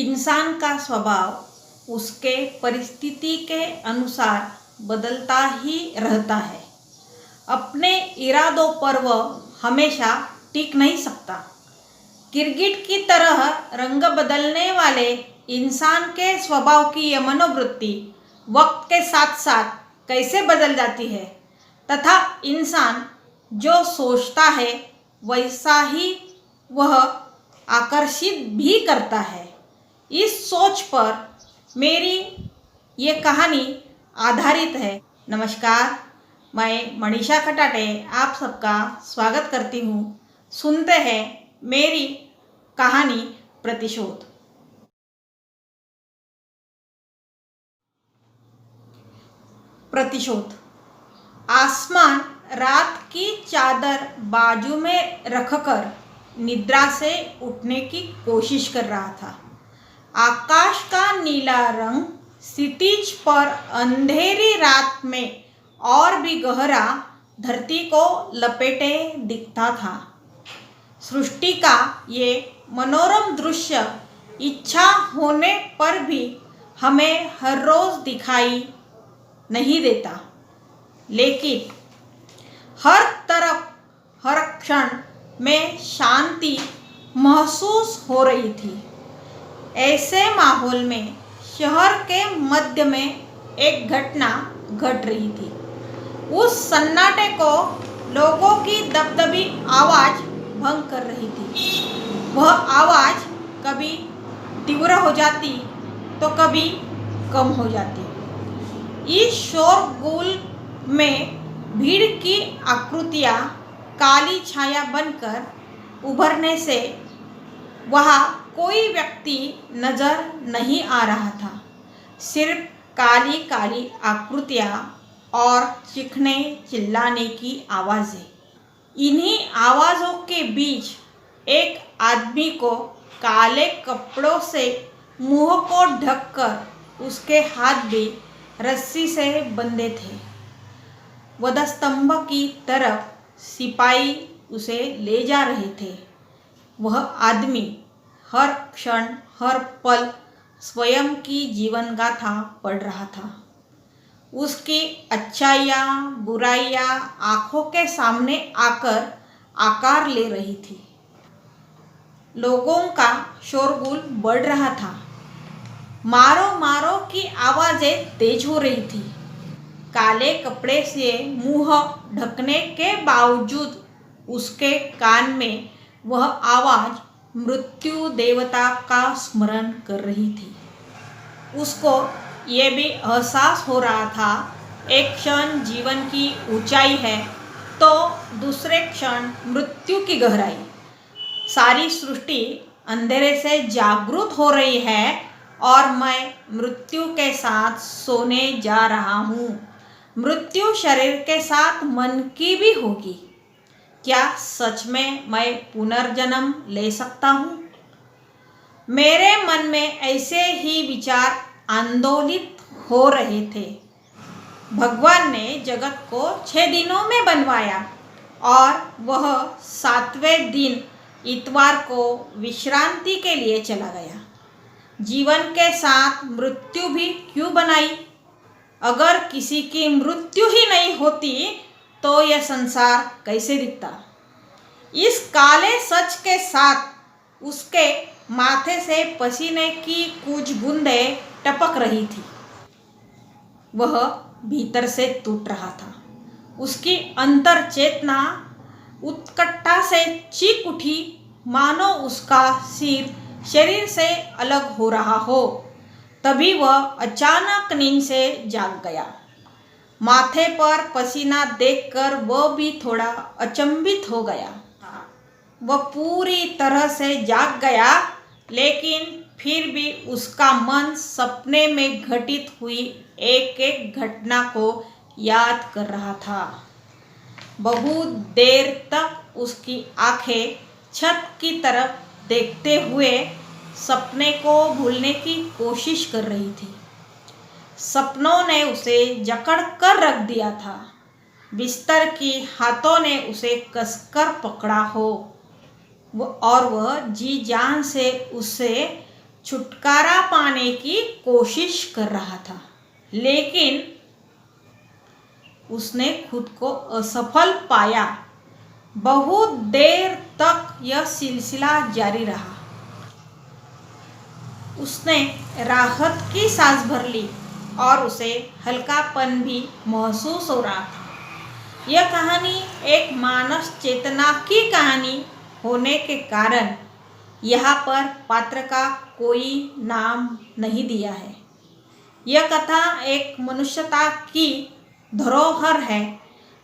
इंसान का स्वभाव उसके परिस्थिति के अनुसार बदलता ही रहता है। अपने इरादों पर वह हमेशा टिक नहीं सकता। गिरगिट की तरह रंग बदलने वाले इंसान के स्वभाव की यह मनोवृत्ति वक्त के साथ साथ कैसे बदल जाती है तथा इंसान जो सोचता है वैसा ही वह आकर्षित भी करता है। इस सोच पर मेरी ये कहानी आधारित है। नमस्कार, मैं मनीषा खटाटे आप सबका स्वागत करती हूँ। सुनते हैं मेरी कहानी प्रतिशोध। प्रतिशोध। आसमान रात की चादर बाजू में रखकर निद्रा से उठने की कोशिश कर रहा था। आकाश का नीला रंग क्षितिज पर अंधेरी रात में और भी गहरा धरती को लपेटे दिखता था। सृष्टि का ये मनोरम दृश्य इच्छा होने पर भी हमें हर रोज दिखाई नहीं देता, लेकिन हर तरफ हर क्षण में शांति महसूस हो रही थी। ऐसे माहौल में शहर के मध्य में एक घटना घट रही थी। उस सन्नाटे को लोगों की दबदबी आवाज भंग कर रही थी। वह आवाज कभी तीव्र हो जाती तो कभी कम हो जाती। इस शोरगुल में भीड़ की आकृतियां काली छाया बनकर उभरने से वहाँ कोई व्यक्ति नजर नहीं आ रहा था। सिर्फ काली काली आकृतियां और चीखने चिल्लाने की आवाज़ें। इन्हीं आवाज़ों के बीच एक आदमी को काले कपड़ों से मुंह को ढककर उसके हाथ भी रस्सी से बंधे थे। वधस्तंभ की तरफ सिपाही उसे ले जा रहे थे। वह आदमी हर क्षण हर पल स्वयं की जीवन गाथा पढ़ रहा था। उसकी अच्छाइयाँ बुराइयाँ आंखों के सामने आकर आकार ले रही थी। लोगों का शोरगुल बढ़ रहा था। मारो मारो की आवाज़ें तेज हो रही थी। काले कपड़े से मुंह ढकने के बावजूद उसके कान में वह आवाज़ मृत्यु देवता का स्मरण कर रही थी। उसको ये भी एहसास हो रहा था, एक क्षण जीवन की ऊंचाई है तो दूसरे क्षण मृत्यु की गहराई। सारी सृष्टि अंधेरे से जागृत हो रही है और मैं मृत्यु के साथ सोने जा रहा हूँ। मृत्यु शरीर के साथ मन की भी होगी। क्या सच में मैं पुनर्जन्म ले सकता हूँ? मेरे मन में ऐसे ही विचार आंदोलित हो रहे थे। भगवान ने जगत को 6 दिनों में बनवाया और वह 7वें दिन इतवार को विश्रांति के लिए चला गया। जीवन के साथ मृत्यु भी क्यों बनाई? अगर किसी की मृत्यु ही नहीं होती तो यह संसार कैसे दिखता? इस काले सच के साथ उसके माथे से पसीने की कुछ बूंदें टपक रही थी। वह भीतर से टूट रहा था। उसकी अंतर चेतना उत्कटता से चीख उठी, मानो उसका सिर शरीर से अलग हो रहा हो। तभी वह अचानक नींद से जाग गया। माथे पर पसीना देखकर वह भी थोड़ा अचंभित हो गया। वह पूरी तरह से जाग गया, लेकिन फिर भी उसका मन सपने में घटित हुई एक एक घटना को याद कर रहा था। बहुत देर तक उसकी आंखें छत की तरफ देखते हुए सपने को भूलने की कोशिश कर रही थी। सपनों ने उसे जकड़ कर रख दिया था। बिस्तर की हाथों ने उसे कसकर पकड़ा हो और वह जी जान से उसे छुटकारा पाने की कोशिश कर रहा था, लेकिन उसने खुद को असफल पाया। बहुत देर तक यह सिलसिला जारी रहा। उसने राहत की सांस भर ली और उसे हल्कापन भी महसूस हो रहा था। यह कहानी एक मानस चेतना की कहानी होने के कारण यहाँ पर पात्र का कोई नाम नहीं दिया है। यह कथा एक मनुष्यता की धरोहर है।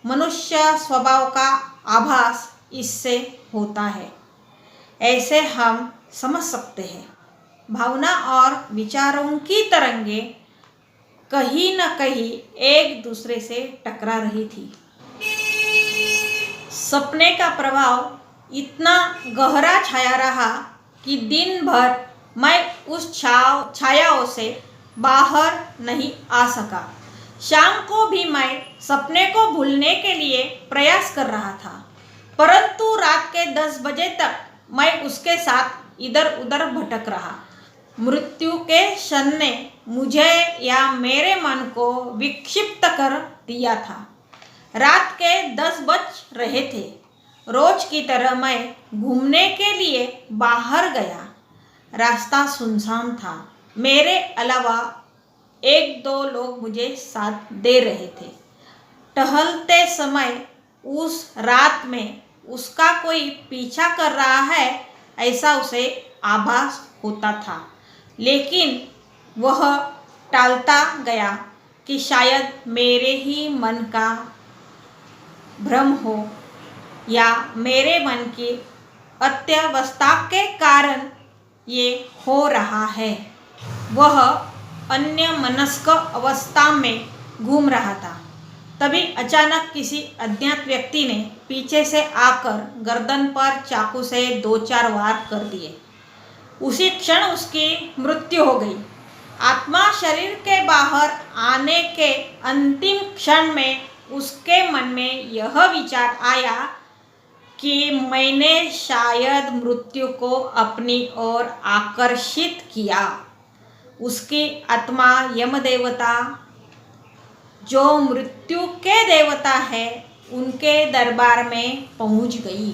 मनुष्य स्वभाव का आभास इससे होता है, ऐसे हम समझ सकते हैं। भावना और विचारों की तरंगे कहीं न कहीं एक दूसरे से टकरा रही थी। सपने का प्रभाव इतना गहरा छाया रहा कि दिन भर मैं उस छायाओं से बाहर नहीं आ सका। शाम को भी मैं सपने को भूलने के लिए प्रयास कर रहा था, परंतु रात के 10 बजे तक मैं उसके साथ इधर उधर भटक रहा। मृत्यु के क्षण ने मुझे या मेरे मन को विक्षिप्त कर दिया था। रात के 10 बज रहे थे। रोज की तरह मैं घूमने के लिए बाहर गया। रास्ता सुनसान था। मेरे अलावा 1-2 लोग मुझे साथ दे रहे थे। टहलते समय उस रात में उसका कोई पीछा कर रहा है ऐसा उसे आभास होता था, लेकिन वह टालता गया कि शायद मेरे ही मन का भ्रम हो या मेरे मन की अत्यवस्था के कारण ये हो रहा है। वह अन्यमनस्क अवस्था में घूम रहा था। तभी अचानक किसी अज्ञात व्यक्ति ने पीछे से आकर गर्दन पर चाकू से 2-4 वार कर दिए। उसी क्षण उसकी मृत्यु हो गई। आत्मा शरीर के बाहर आने के अंतिम क्षण में उसके मन में यह विचार आया कि मैंने शायद मृत्यु को अपनी ओर आकर्षित किया। उसकी आत्मा यमदेवता, जो मृत्यु के देवता है, उनके दरबार में पहुंच गई।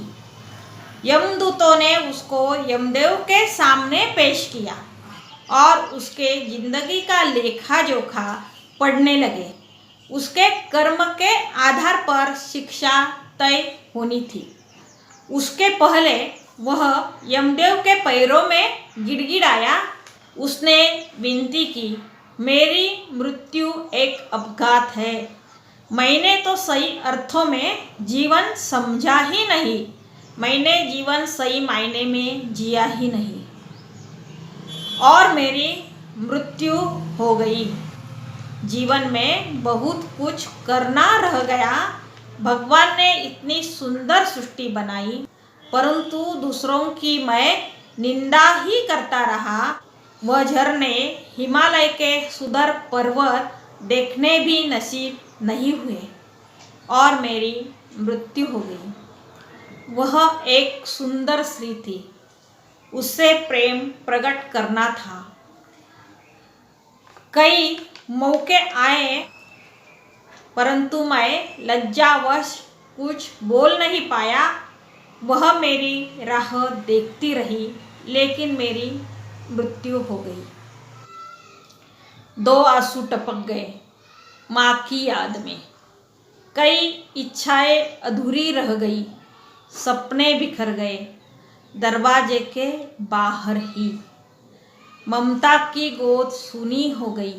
यमदूतों ने उसको यमदेव के सामने पेश किया और उसके जिंदगी का लेखा जोखा पढ़ने लगे। उसके कर्म के आधार पर शिक्षा तय होनी थी। उसके पहले वह यमदेव के पैरों में गिड़गिड़ाया। उसने विनती की, मेरी मृत्यु एक अपघात है। मैंने तो सही अर्थों में जीवन समझा ही नहीं। मैंने जीवन सही मायने में जिया ही नहीं और मेरी मृत्यु हो गई। जीवन में बहुत कुछ करना रह गया। भगवान ने इतनी सुंदर सृष्टि बनाई, परंतु दूसरों की मैं निंदा ही करता रहा। वह झरने, हिमालय के सुंदर पर्वत देखने भी नसीब नहीं हुए और मेरी मृत्यु हो गई। वह एक सुंदर स्त्री थी। उससे प्रेम प्रकट करना था। कई मौके आए, परंतु मैं लज्जावश कुछ बोल नहीं पाया। वह मेरी राह देखती रही, लेकिन मेरी मृत्यु हो गई। 2 आंसू टपक गए माँ की याद में। कई इच्छाएं अधूरी रह गई। सपने बिखर गए दरवाजे के बाहर ही। ममता की गोद सूनी हो गई।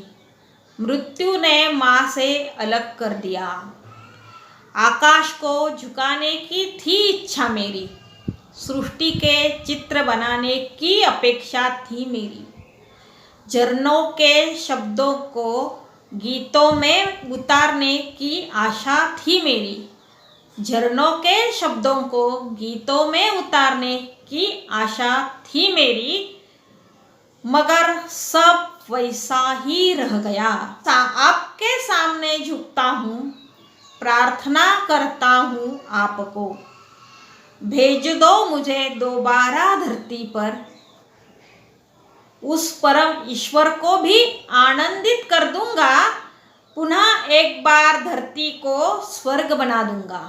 मृत्यु ने माँ से अलग कर दिया। आकाश को झुकाने की थी इच्छा मेरी। सृष्टि के चित्र बनाने की अपेक्षा थी मेरी। झरनों के शब्दों को गीतों में उतारने की आशा थी मेरी। झरनों के शब्दों को गीतों में उतारने की आशा थी मेरी, मगर सब वैसा ही रह गया। आपके सामने झुकता हूँ, प्रार्थना करता हूँ आपको, भेज दो मुझे दोबारा धरती पर। उस परम ईश्वर को भी आनंदित कर दूंगा, पुनः एक बार धरती को स्वर्ग बना दूंगा।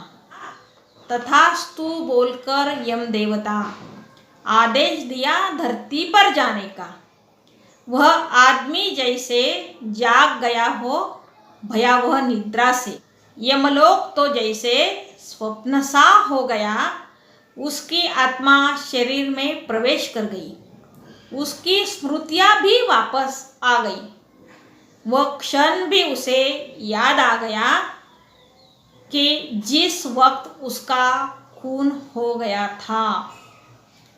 तथास्तु बोलकर यम देवता आदेश दिया धरती पर जाने का। वह आदमी जैसे जाग गया हो भयावह निद्रा से, यमलोक तो जैसे स्वप्न सा हो गया। उसकी आत्मा शरीर में प्रवेश कर गई, उसकी स्मृतियाँ भी वापस आ गई। वह क्षण भी उसे याद आ गया कि जिस वक्त उसका खून हो गया था,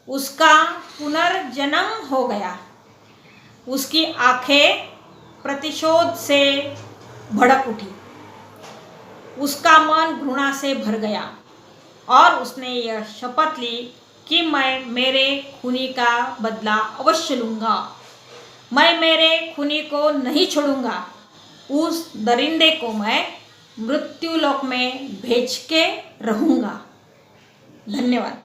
उसका पुनर्जन्म हो गया। उसकी आंखें प्रतिशोध से भड़क उठी, उसका मन घृणा से भर गया और उसने यह शपथ ली कि मैं मेरे खूनी का बदला अवश्य लूँगा। मैं मेरे खूनी को नहीं छोड़ूंगा। उस दरिंदे को मैं मृत्युलोक में भेज के रहूँगा। धन्यवाद।